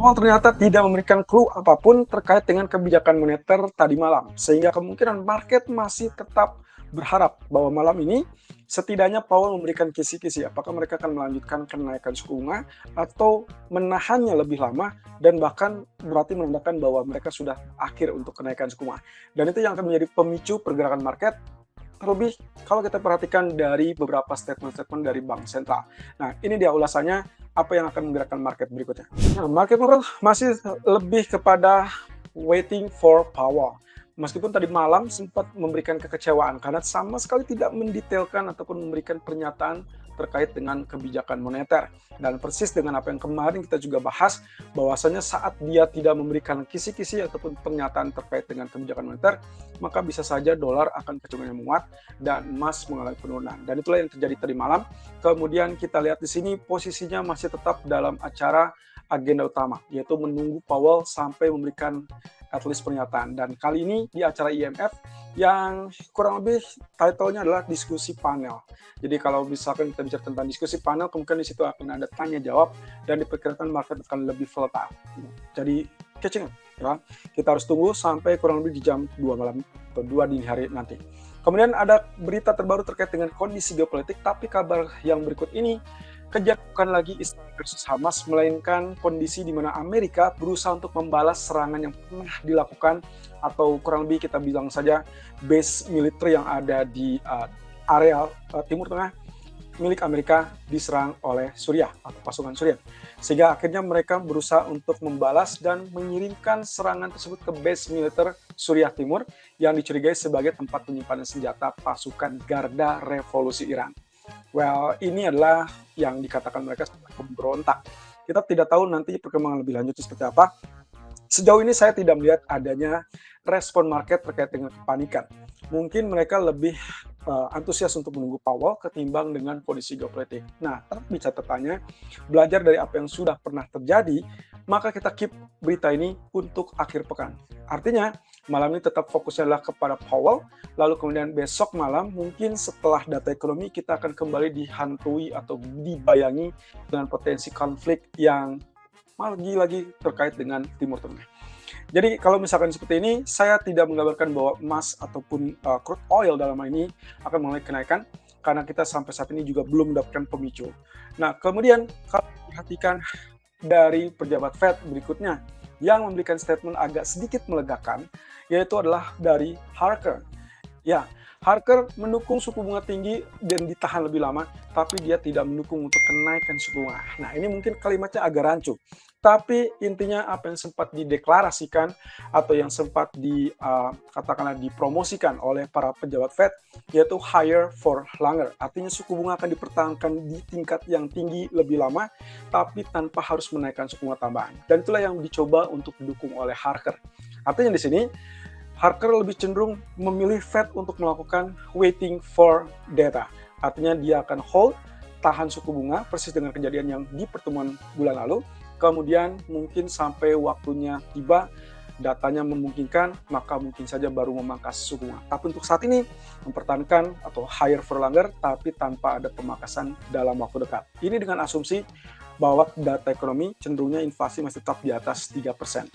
Powell ternyata tidak memberikan clue apapun terkait dengan kebijakan moneter tadi malam, sehingga kemungkinan market masih tetap berharap bahwa malam ini setidaknya Powell memberikan kisi-kisi apakah mereka akan melanjutkan kenaikan suku bunga atau menahannya lebih lama dan bahkan berarti menandakan bahwa mereka sudah akhir untuk kenaikan suku bunga. Dan itu yang akan menjadi pemicu pergerakan market. Terlebih kalau kita perhatikan dari beberapa statement-statement dari bank sentral. Nah, ini dia ulasannya apa yang akan menggerakkan market berikutnya. Nah, market masih lebih kepada waiting for Powell. Meskipun tadi malam sempat memberikan kekecewaan karena sama sekali tidak mendetailkan ataupun memberikan pernyataan terkait dengan kebijakan moneter. Dan persis dengan apa yang kemarin kita juga bahas, bahwasanya saat dia tidak memberikan kisi-kisi ataupun pernyataan terkait dengan kebijakan moneter, maka bisa saja dolar akan kecenderungan menguat dan emas mengalami penurunan. Dan itulah yang terjadi tadi malam. Kemudian kita lihat di sini posisinya masih tetap dalam acara agenda utama, yaitu menunggu Powell sampai memberikan at least pernyataan. Dan kali ini di acara IMF yang kurang lebih title-nya adalah diskusi panel. Jadi kalau misalkan kita bicara tentang diskusi panel, kemungkinan di situ akan ada tanya jawab dan diperkirakan market akan lebih volatile. Jadi catching up, ya. Kita harus tunggu sampai kurang lebih di jam 2 malam atau 2 dini hari nanti. Kemudian ada berita terbaru terkait dengan kondisi geopolitik, tapi kabar yang berikut ini bukan lagi Israel versus Hamas, melainkan kondisi di mana Amerika berusaha untuk membalas serangan yang pernah dilakukan atau kurang lebih kita bilang saja base militer yang ada di area Timur Tengah milik Amerika diserang oleh Suriah atau pasukan Suriah. Sehingga akhirnya mereka berusaha untuk membalas dan mengirimkan serangan tersebut ke base militer Suriah Timur yang dicurigai sebagai tempat penyimpanan senjata pasukan Garda Revolusi Iran. Well, ini adalah yang dikatakan mereka sebagai pemberontak. Kita tidak tahu nanti perkembangan lebih lanjut seperti apa. Sejauh ini saya tidak melihat adanya respon market terkait dengan kepanikan. Mungkin mereka lebih antusias untuk menunggu Powell ketimbang dengan kondisi geopolitik. Nah, tapi catatannya, belajar dari apa yang sudah pernah terjadi, maka kita keep berita ini untuk akhir pekan. Artinya, malam ini tetap fokusnya adalah kepada Powell, lalu kemudian besok malam mungkin setelah data ekonomi kita akan kembali dihantui atau dibayangi dengan potensi konflik yang lagi-lagi terkait dengan Timur Tengah. Jadi kalau misalkan seperti ini, saya tidak menggambarkan bahwa emas ataupun crude oil dalam hal ini akan mengalami kenaikan, karena kita sampai saat ini juga belum mendapatkan pemicu. Nah, kemudian kalau perhatikan dari pejabat Fed berikutnya, yang memberikan statement agak sedikit melegakan, yaitu adalah dari Harker. Ya, Harker mendukung suku bunga tinggi dan ditahan lebih lama, tapi dia tidak mendukung untuk kenaikan suku bunga. Nah, ini mungkin kalimatnya agak rancu. Tapi intinya apa yang sempat dideklarasikan atau yang sempat katakanlah dipromosikan oleh para pejabat Fed, yaitu higher for longer. Artinya suku bunga akan dipertahankan di tingkat yang tinggi lebih lama, tapi tanpa harus menaikkan suku bunga tambahan. Dan itulah yang dicoba untuk didukung oleh Harker. Artinya di sini, Harker lebih cenderung memilih Fed untuk melakukan waiting for data. Artinya dia akan hold, tahan suku bunga, persis dengan kejadian yang di pertemuan bulan lalu. Kemudian mungkin sampai waktunya tiba, datanya memungkinkan, maka mungkin saja baru memangkas suku bunga. Tapi untuk saat ini, mempertahankan atau higher for longer, tapi tanpa ada pemangkasan dalam waktu dekat. Ini dengan asumsi bahwa data ekonomi cenderungnya inflasi masih tetap di atas 3%.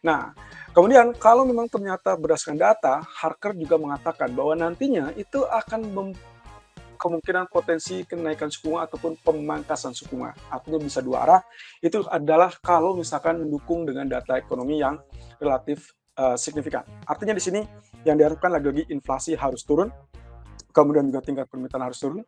Nah, kemudian kalau memang ternyata berdasarkan data, Harker juga mengatakan bahwa nantinya itu akan kemungkinan potensi kenaikan suku bunga ataupun pemangkasan suku bunga. Artinya bisa dua arah. Itu adalah kalau misalkan mendukung dengan data ekonomi yang relatif signifikan. Artinya di sini yang diharapkan lagi-lagi inflasi harus turun, kemudian juga tingkat permintaan harus turun,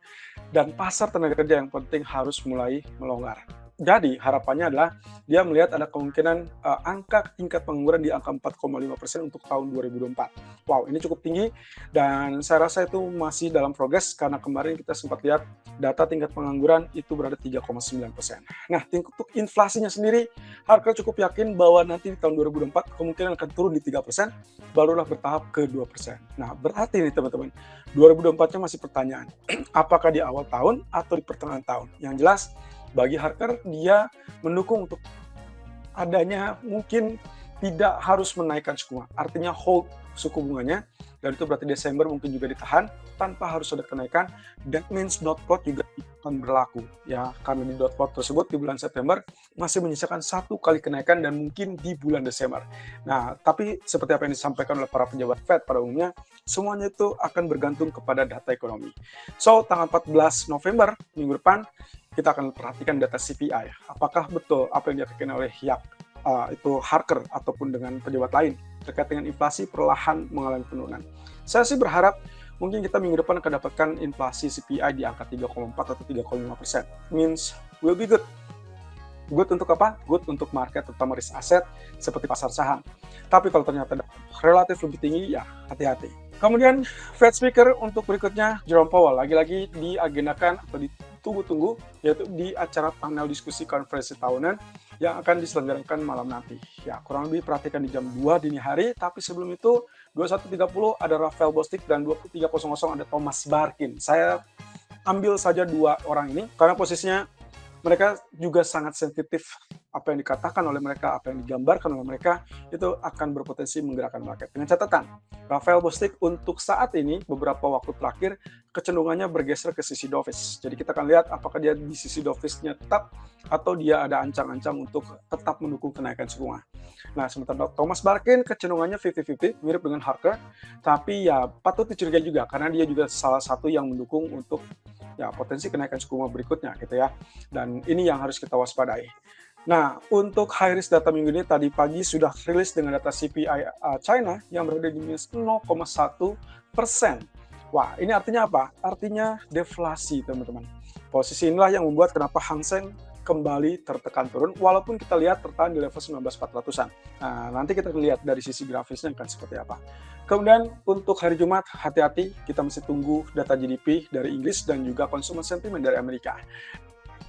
dan pasar tenaga kerja yang penting harus mulai melonggar. Jadi harapannya adalah dia melihat ada kemungkinan angka tingkat pengangguran di angka 4,5% untuk tahun 2024. Wow, ini cukup tinggi dan saya rasa itu masih dalam progres karena kemarin kita sempat lihat data tingkat pengangguran itu berada 3,9%. Nah, untuk inflasinya sendiri, Harker cukup yakin bahwa nanti di tahun 2024 kemungkinan akan turun di 3%, barulah bertahap ke 2%. Nah, berarti nih teman-teman, 2024-nya masih pertanyaan, apakah di awal tahun atau di pertengahan tahun? Yang jelas, bagi Harker, dia mendukung untuk adanya mungkin tidak harus menaikkan suku bunga. Artinya hold suku bunganya, dan itu berarti Desember mungkin juga ditahan tanpa harus ada kenaikan. That means dot plot juga akan berlaku ya, karena di dot plot tersebut di bulan September masih menyisakan 1 kali kenaikan dan mungkin di bulan Desember. Nah, tapi seperti apa yang disampaikan oleh para pejabat Fed pada umumnya, semuanya itu akan bergantung kepada data ekonomi. So, tanggal 14 November minggu depan kita akan perhatikan data CPI. Apakah betul apa yang dikatakan oleh itu Harker ataupun dengan pejabat lain terkait dengan inflasi perlahan mengalami penurunan. Saya sih berharap mungkin kita minggu depan akan dapatkan inflasi CPI di angka 3,4 atau 3,5%. Means will be good. Good untuk apa? Good untuk market, terutama risk aset seperti pasar saham. Tapi kalau ternyata relatif lebih tinggi, ya hati-hati. Kemudian Fed Speaker untuk berikutnya, Jerome Powell, lagi-lagi diagendakan atau ditunggu-tunggu, yaitu di acara panel diskusi konferensi tahunan yang akan diselenggarakan malam nanti. Ya, kurang lebih perhatikan di jam 2 dini hari, tapi sebelum itu 21.30 ada Raphael Bostic dan 23.00 ada Thomas Barkin. Saya ambil saja dua orang ini karena posisinya mereka juga sangat sensitif. Apa yang dikatakan oleh mereka, apa yang digambarkan oleh mereka, itu akan berpotensi menggerakkan market. Dengan catatan, Raphael Bostic untuk saat ini, beberapa waktu terakhir, kecenderungannya bergeser ke sisi dovish. Jadi kita akan lihat apakah dia di sisi dovish-nya tetap, atau dia ada ancang-ancang untuk tetap mendukung kenaikan suku bunga. Nah, sementara Thomas Barkin kecenderungannya 50-50, mirip dengan Harker, tapi ya patut dicurigai juga, karena dia juga salah satu yang mendukung untuk ya potensi kenaikan suku bunga berikutnya gitu ya. Dan ini yang harus kita waspadai. Nah, untuk high risk data minggu ini tadi pagi sudah rilis dengan data CPI China yang berada di minus 0,1%. Wah, ini artinya apa? Artinya deflasi, teman-teman. Posisi inilah yang membuat kenapa Hang Seng kembali tertekan turun, walaupun kita lihat tertahan di level 19.400-an. Nah, nanti kita lihat dari sisi grafisnya akan seperti apa. Kemudian untuk hari Jumat, hati-hati, kita masih tunggu data GDP dari Inggris dan juga consumer sentiment dari Amerika.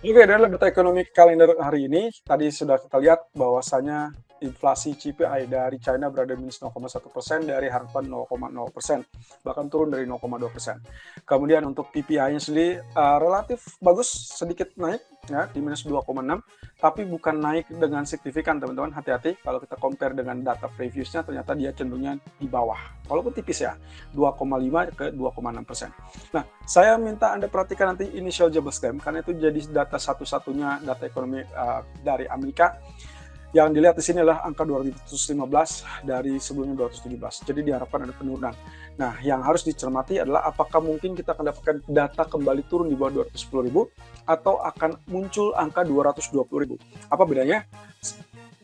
Oke, adalah data ekonomi kalender hari ini. Tadi sudah kita lihat bahwasanya inflasi CPI dari China berada minus 0,1% dari harapan 0,0%, bahkan turun dari 0,2%. Kemudian untuk PPI-nya sendiri relatif bagus, sedikit naik ya di minus 2,6, tapi bukan naik dengan signifikan, teman-teman. Hati-hati kalau kita compare dengan data previousnya, ternyata dia cenderungnya di bawah, walaupun tipis ya, 2,5 ke 2,6%. Nah, saya minta Anda perhatikan nanti initial jobless claim, karena itu jadi data satu-satunya data ekonomi dari Amerika. Yang dilihat di sini adalah angka 215 dari sebelumnya 217. Jadi diharapkan ada penurunan. Nah, yang harus dicermati adalah apakah mungkin kita akan dapatkan data kembali turun di bawah 210.000 atau akan muncul angka 220.000. Apa bedanya?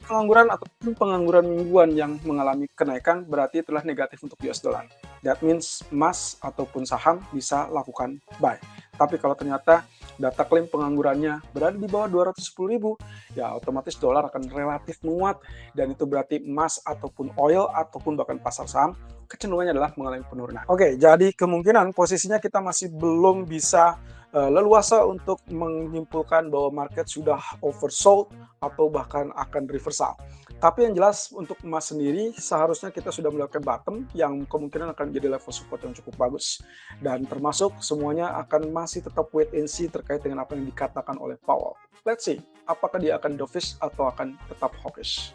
Pengangguran ataupun pengangguran mingguan yang mengalami kenaikan berarti telah negatif untuk US dollar. That means emas ataupun saham bisa lakukan buy. Tapi kalau ternyata data klaim penganggurannya berada di bawah 210.000, ya otomatis dolar akan relatif menguat, dan itu berarti emas ataupun oil ataupun bahkan pasar saham kecenderungannya adalah mengalami penurunan. Oke, jadi kemungkinan posisinya kita masih belum bisa leluasa untuk menyimpulkan bahwa market sudah oversold atau bahkan akan reversal. Tapi yang jelas untuk emas sendiri seharusnya kita sudah melakukan bottom yang kemungkinan akan menjadi level support yang cukup bagus. Dan termasuk semuanya akan masih tetap wait and see terkait dengan apa yang dikatakan oleh Powell. Let's see, apakah dia akan dovish atau akan tetap hawkish.